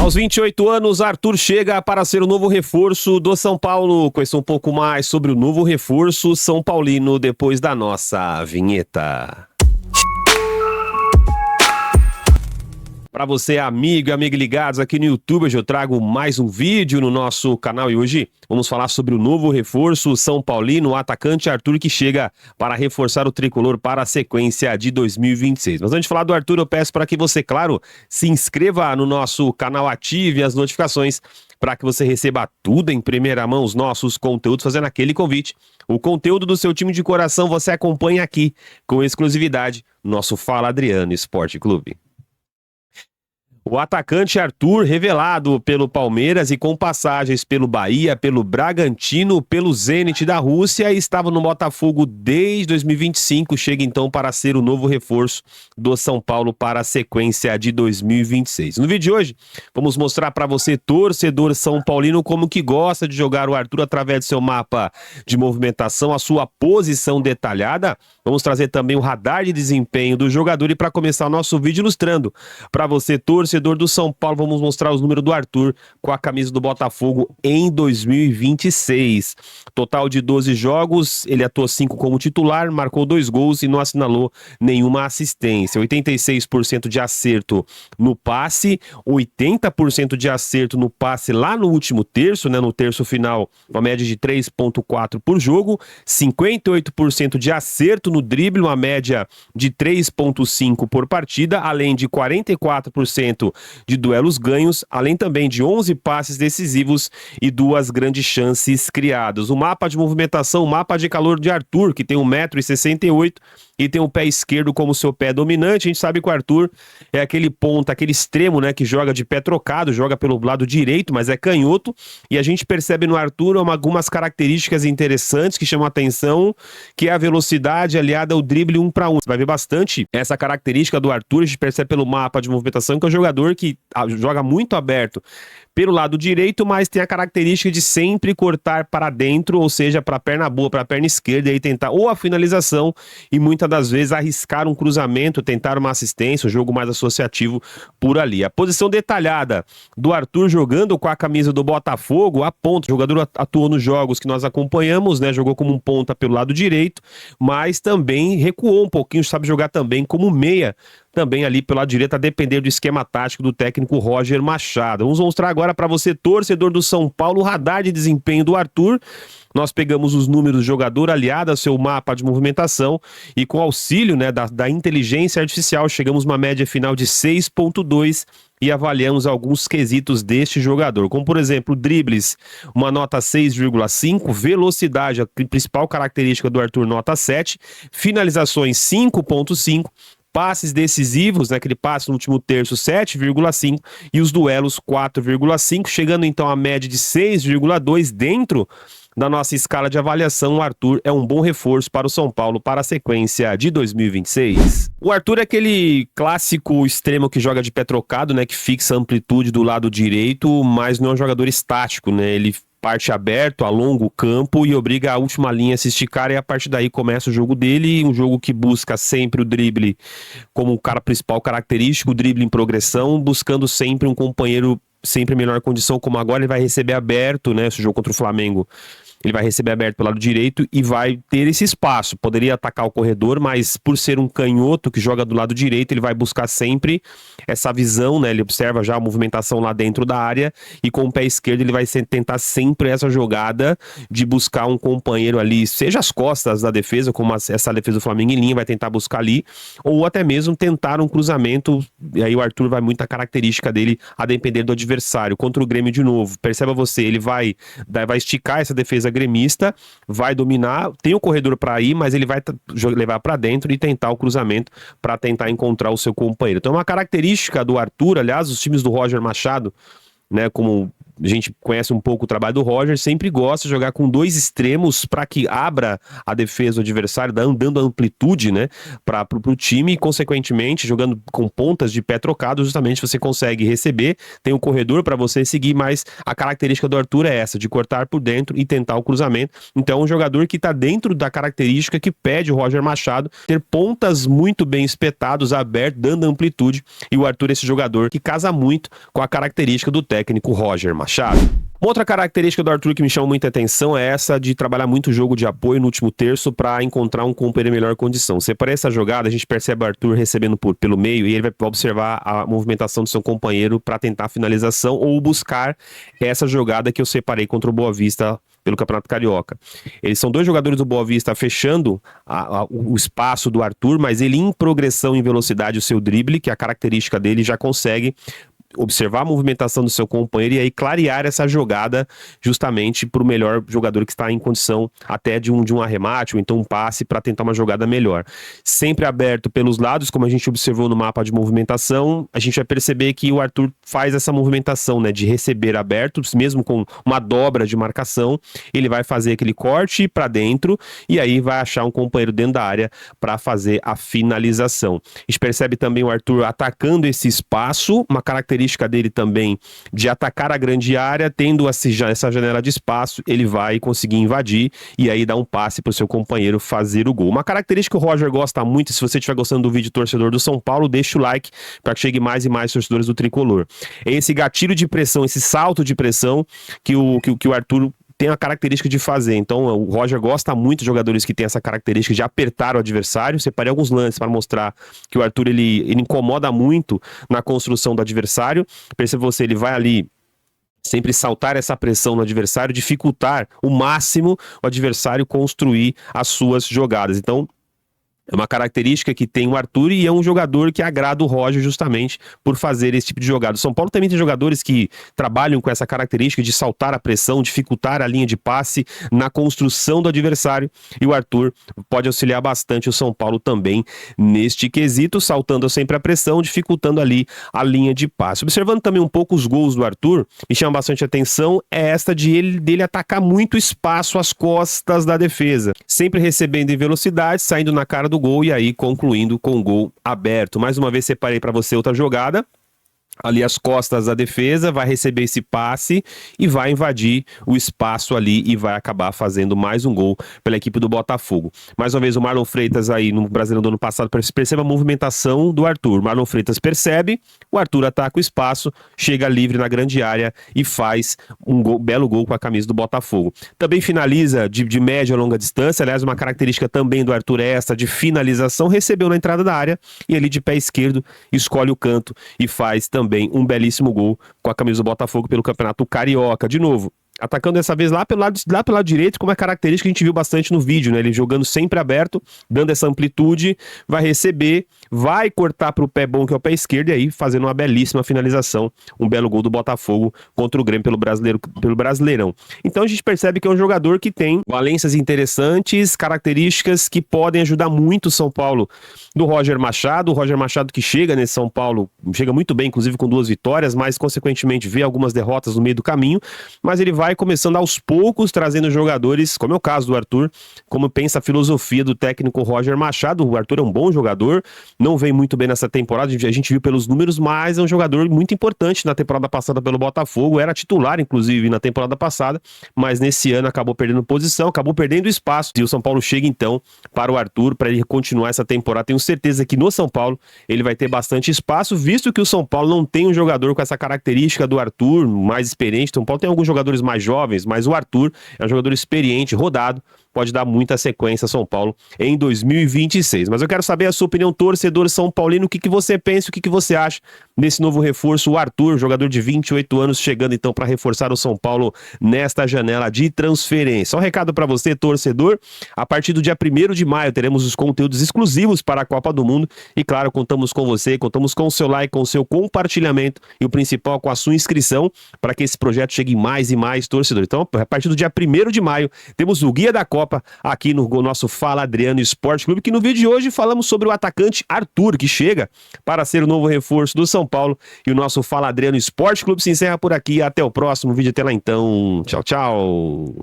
Aos 28 anos, Arthur chega para ser o novo reforço do São Paulo. Conheça um pouco mais sobre o novo reforço São Paulino depois da nossa vinheta. Para você, amigo e amiga ligados aqui no YouTube, hoje eu trago mais um vídeo no nosso canal e hoje vamos falar sobre o novo reforço São Paulino, o atacante Arthur, que chega para reforçar o tricolor para a sequência de 2026. Mas antes de falar do Arthur, eu peço para que você, claro, se inscreva no nosso canal, ative as notificações para que você receba tudo em primeira mão, os nossos conteúdos, fazendo aquele convite. O conteúdo do seu time de coração você acompanha aqui, com exclusividade, no nosso Fala Adriano Esporte Clube. O atacante Arthur, revelado pelo Palmeiras e com passagens pelo Bahia, pelo Bragantino, pelo Zenit da Rússia, estava no Botafogo desde 2025, chega então para ser o novo reforço do São Paulo para a sequência de 2026. No vídeo de hoje, vamos mostrar para você, torcedor são paulino, como que gosta de jogar o Arthur através do seu mapa de movimentação, a sua posição detalhada. Vamos trazer também o radar de desempenho do jogador e para começar o nosso vídeo ilustrando para você, torcedor do São Paulo, vamos mostrar os números do Arthur com a camisa do Botafogo em 2026. Total de 12 jogos, ele atuou 5 como titular, marcou 2 gols e não assinalou nenhuma assistência. 86% de acerto no passe, 80% de acerto no passe lá no último terço, no terço final, uma média de 3,4 por jogo, 58% de acerto no drible, uma média de 3,5 por partida, além de 44% de duelos ganhos, além também de 11 passes decisivos e 2 grandes chances criadas. O mapa de movimentação, o mapa de calor de Arthur, que tem 1,68 m e tem o pé esquerdo como seu pé dominante. A gente sabe que o Arthur é aquele ponta, aquele extremo, que joga de pé trocado, joga pelo lado direito, mas é canhoto, e a gente percebe no Arthur algumas características interessantes que chamam a atenção, que é a velocidade aliada ao drible 1 para 1. Você vai ver bastante essa característica do Arthur, a gente percebe pelo mapa de movimentação, que é um jogador que joga muito aberto pelo lado direito, mas tem a característica de sempre cortar para dentro, ou seja, para a perna boa, para a perna esquerda, e aí tentar ou a finalização e muitas das vezes arriscar um cruzamento, tentar uma assistência, um jogo mais associativo por ali. A posição detalhada do Arthur jogando com a camisa do Botafogo, a ponta. O jogador atuou nos jogos que nós acompanhamos, jogou como um ponta pelo lado direito, mas também recuou um pouquinho, sabe jogar também como meia, também ali pelo lado direito, a depender do esquema tático do técnico Roger Machado. Vamos mostrar agora para você, torcedor do São Paulo, o radar de desempenho do Arthur. Nós pegamos os números do jogador aliado ao seu mapa de movimentação e com auxílio da inteligência artificial chegamos a uma média final de 6,2 e avaliamos alguns quesitos deste jogador, como por exemplo, dribles, uma nota 6,5, velocidade, a principal característica do Arthur, nota 7, finalizações 5,5, passes decisivos, aquele passe no último terço, 7,5, e os duelos 4,5, chegando então a média de 6,2 dentro da nossa escala de avaliação. O Arthur é um bom reforço para o São Paulo para a sequência de 2026. O Arthur é aquele clássico extremo que joga de pé trocado, que fixa a amplitude do lado direito, mas não é um jogador estático, Ele parte aberto, alonga o campo e obriga a última linha a se esticar, e a partir daí começa o jogo dele, um jogo que busca sempre o drible como o cara principal característico, o drible em progressão, buscando sempre um companheiro sempre em melhor condição, como agora ele vai receber aberto, esse jogo contra o Flamengo. Ele vai receber aberto pelo lado direito e vai ter esse espaço. Poderia atacar o corredor, mas por ser um canhoto que joga do lado direito, ele vai buscar sempre essa visão, Ele observa já a movimentação lá dentro da área e com o pé esquerdo ele vai tentar sempre essa jogada de buscar um companheiro ali, seja as costas da defesa, como essa defesa do Flamengo em linha, vai tentar buscar ali, ou até mesmo tentar um cruzamento, e aí o Arthur vai muita característica dele a depender do adversário. Contra o Grêmio de novo, perceba você, ele vai esticar essa defesa gremista, vai dominar, tem o corredor para ir, mas ele vai levar para dentro e tentar o cruzamento para tentar encontrar o seu companheiro. Então é uma característica do Arthur, aliás, os times do Roger Machado, como a gente conhece um pouco o trabalho do Roger, sempre gosta de jogar com 2 extremos para que abra a defesa do adversário, dando amplitude, né, para o time e, consequentemente, jogando com pontas de pé trocado, justamente você consegue receber, tem um corredor para você seguir, mas a característica do Arthur é essa, de cortar por dentro e tentar o cruzamento. Então, é um jogador que está dentro da característica que pede o Roger Machado ter pontas muito bem espetados, abertos, dando amplitude, e o Arthur é esse jogador que casa muito com a característica do técnico Roger Machado. Uma outra característica do Arthur que me chama muita atenção é essa de trabalhar muito o jogo de apoio no último terço para encontrar um companheiro em melhor condição. Separei essa jogada, a gente percebe o Arthur recebendo pelo meio e ele vai observar a movimentação do seu companheiro para tentar a finalização ou buscar essa jogada que eu separei contra o Boa Vista pelo Campeonato Carioca. Eles são 2 jogadores do Boa Vista fechando o espaço do Arthur, mas ele em progressão em velocidade, o seu drible, que é a característica dele, já consegue observar a movimentação do seu companheiro e aí clarear essa jogada justamente para o melhor jogador que está em condição até de um arremate ou então um passe para tentar uma jogada melhor. Sempre aberto pelos lados, como a gente observou no mapa de movimentação, a gente vai perceber que o Arthur faz essa movimentação, né, de receber aberto, mesmo com uma dobra de marcação, ele vai fazer aquele corte para dentro e aí vai achar um companheiro dentro da área para fazer a finalização. A gente percebe também o Arthur atacando esse espaço, uma característica dele também de atacar a grande área, tendo essa janela de espaço, ele vai conseguir invadir e aí dar um passe para o seu companheiro fazer o gol. Uma característica que o Roger gosta muito, se você estiver gostando do vídeo torcedor do São Paulo, deixa o like para que chegue mais e mais torcedores do Tricolor. É esse gatilho de pressão, esse salto de pressão que o Arthur tem a característica de fazer. Então o Roger gosta muito de jogadores que têm essa característica de apertar o adversário. Separei alguns lances para mostrar que o Arthur ele incomoda muito na construção do adversário. Perceba você, ele vai ali sempre saltar essa pressão no adversário, dificultar o máximo o adversário construir as suas jogadas. Então é uma característica que tem o Arthur e é um jogador que agrada o Roger justamente por fazer esse tipo de jogada. O São Paulo também tem jogadores que trabalham com essa característica de saltar a pressão, dificultar a linha de passe na construção do adversário e o Arthur pode auxiliar bastante o São Paulo também neste quesito, saltando sempre a pressão, dificultando ali a linha de passe. Observando também um pouco os gols do Arthur, me chama bastante atenção é esta dele atacar muito espaço às costas da defesa, sempre recebendo em velocidade, saindo na cara do gol e aí concluindo com o gol aberto. Mais uma vez separei para você outra jogada. Ali as costas da defesa, vai receber esse passe e vai invadir o espaço ali e vai acabar fazendo mais um gol pela equipe do Botafogo. Mais uma vez o Marlon Freitas aí no Brasileirão do ano passado, perceba a movimentação do Arthur. Marlon Freitas percebe, o Arthur ataca o espaço, chega livre na grande área e faz um belo gol com a camisa do Botafogo. Também finaliza de média a longa distância, aliás uma característica também do Arthur é essa de finalização, recebeu na entrada da área e ali de pé esquerdo escolhe o canto e faz também um belíssimo gol com a camisa do Botafogo pelo Campeonato Carioca. De novo, atacando dessa vez lá pelo lado direito, como é característica que a gente viu bastante no vídeo, né? Ele jogando sempre aberto, dando essa amplitude, vai receber, vai cortar para o pé bom, que é o pé esquerdo, e aí fazendo uma belíssima finalização, um belo gol do Botafogo contra o Grêmio pelo Brasileirão. Então a gente percebe que é um jogador que tem valências interessantes, características que podem ajudar muito o São Paulo do Roger Machado. O Roger Machado que chega nesse São Paulo, chega muito bem, inclusive com 2 vitórias, mas consequentemente vê algumas derrotas no meio do caminho, mas ele vai começando aos poucos trazendo jogadores, como é o caso do Arthur, como pensa a filosofia do técnico Roger Machado. O Arthur é um bom jogador, não vem muito bem nessa temporada, a gente viu pelos números, mas é um jogador muito importante na temporada passada pelo Botafogo, era titular inclusive na temporada passada, mas nesse ano acabou perdendo posição, acabou perdendo espaço, e o São Paulo chega então para o Arthur, para ele continuar essa temporada. Tenho certeza que no São Paulo ele vai ter bastante espaço, visto que o São Paulo não tem um jogador com essa característica do Arthur, mais experiente. O São Paulo tem alguns jogadores mais jovens, mas o Arthur é um jogador experiente, rodado, pode dar muita sequência a São Paulo em 2026. Mas eu quero saber a sua opinião, torcedor são paulino, o que você pensa, o que você acha desse novo reforço, o Arthur, jogador de 28 anos, chegando então para reforçar o São Paulo nesta janela de transferência. Um recado para você, torcedor, a partir do dia 1º de maio teremos os conteúdos exclusivos para a Copa do Mundo e claro, contamos com você, contamos com o seu like, com o seu compartilhamento e o principal, com a sua inscrição para que esse projeto chegue mais e mais torcedor. Então, a partir do dia 1º de maio, temos o Guia da Copa Copa aqui no nosso Fala Adriano Esporte Clube, que no vídeo de hoje falamos sobre o atacante Arthur, que chega para ser o novo reforço do São Paulo. E o nosso Fala Adriano Esporte Clube se encerra por aqui. Até o próximo vídeo. Até lá então. Tchau, tchau.